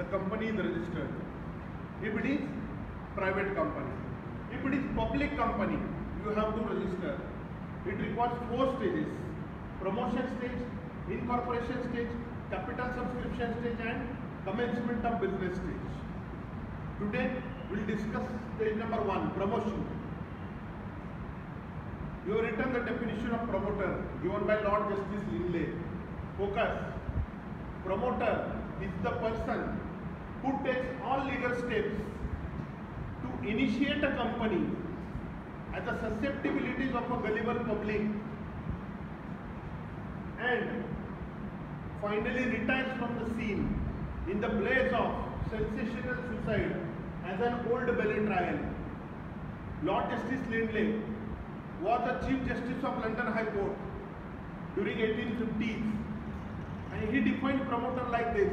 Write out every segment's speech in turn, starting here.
the company is registered. If it is private company. If it is public company, you have to register. It requires 4 stages: promotion stage, incorporation stage, capital subscription stage, and commencement of business stage. Today we will discuss stage number 1, promotion. You have written the definition of promoter given by Lord Justice Lindley. Focus. Promoter is the person who takes all legal steps to initiate a company at the susceptibilities of a gullible public and finally retires from the scene in the blaze of sensational suicide as an old belly trial. Lord Justice Lindley was the Chief Justice of London High Court during 1850s, and he defined promoter like this.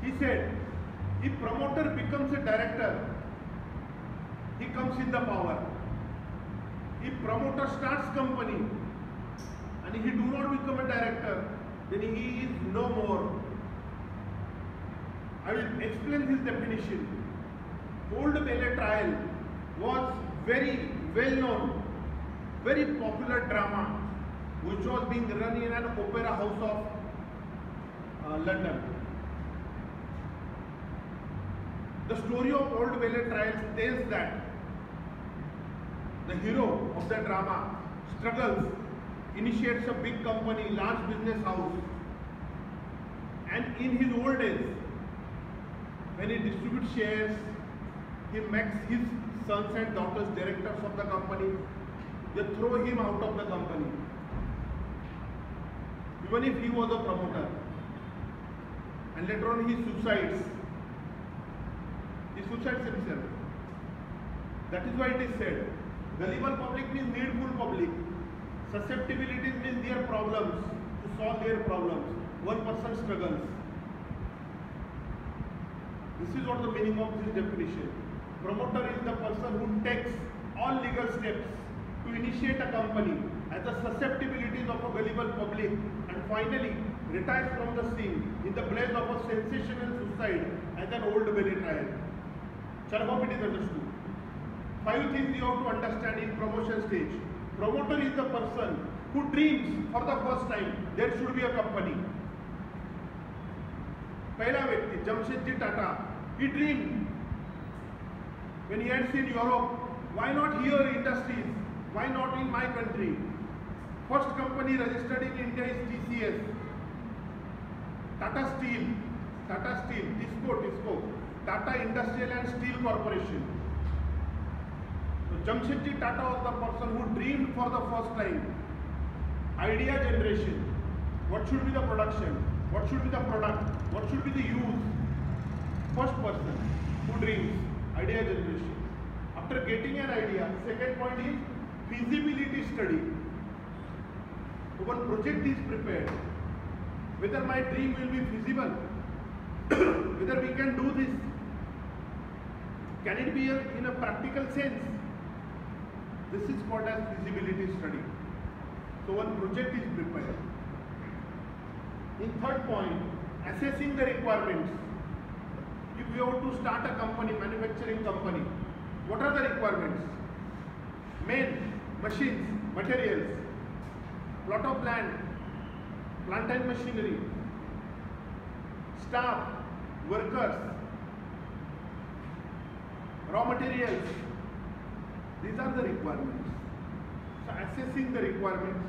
He said, if promoter becomes a director, he comes in the power. If promoter starts company and he do not become a director, then he is no more. I will explain this definition. Old Bailey trial was very well known, very popular drama which was being run in an opera house of London. The story of Old Bailey trial tells that the hero of the drama struggles, initiates a big company, large business house, and in his old age, when he distributes shares, he makes his sons and daughters directors of the company. They throw him out of the company, even if he was a promoter. And later on he suicides. He suicides himself. That is why it is said, gullible public means needful public. Susceptibilities means their problems, to solve their problems. One person struggles. This is what the meaning of this definition. Promoter is the person who takes all legal steps to initiate a company at the susceptibilities of a gullible public and finally retires from the scene in the blaze of a sensational suicide as an old belly trial. Shall I hope it is understood? 5 things you have to understand in promotion stage. Promoter is the person who dreams for the first time there should be a company. Pehla Vyakti, Jamshedji Tata, he dreamed when he had seen Europe, why not here industries? Why not in my country? First company registered in India is TCS. Tata Steel, Tisco, Tata Industrial and Steel Corporation. So Jamshedji Tata was the person who dreamed for the first time. Idea generation. What should be the production? What should be the product? What should be the use? First person who dreams. Idea generation. After getting an idea, second point is feasibility study. So one project is prepared. Whether my dream will be feasible, whether we can do this, can it be in a practical sense? This is called as feasibility study. So one project is prepared. In third point, assessing the requirements. If we have to start a company, manufacturing company, what are the requirements? Men, machines, materials, plot of land, plant and machinery, staff, workers, raw materials. These are the requirements. So assessing the requirements,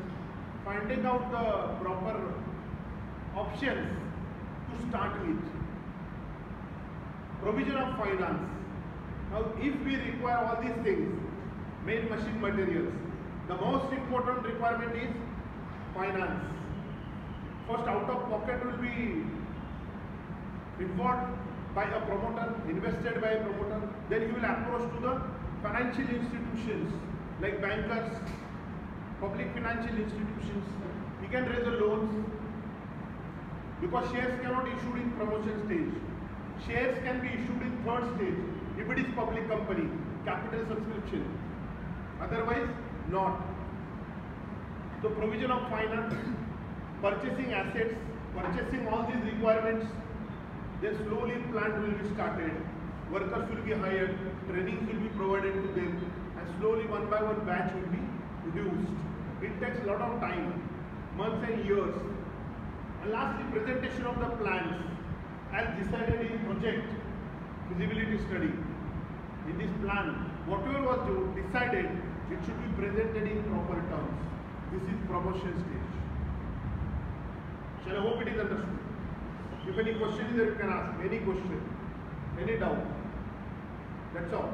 finding out the proper options to start with. Provision of finance. Now if we require all these things, main machine materials, the most important requirement is finance. First, out of pocket will be involved by a promoter, invested by a promoter. Then he will approach to the financial institutions like bankers, public financial institutions. He can raise the loans because shares cannot be issued in promotion stage. Shares can be issued in third stage if it is public company, capital subscription. Otherwise, not. So provision of finance, purchasing assets, purchasing all these requirements, Then slowly plant will be started, workers will be hired, trainings will be provided to them, and slowly one by one batch will be produced. It takes a lot of time, months and years. And lastly, presentation of the plans as decided in project feasibility study. In this plan, whatever was decided, it should be presented in proper terms. This is promotion stage. Shall I hope it is understood? If any question is there, you can ask any question, any doubt. That's all.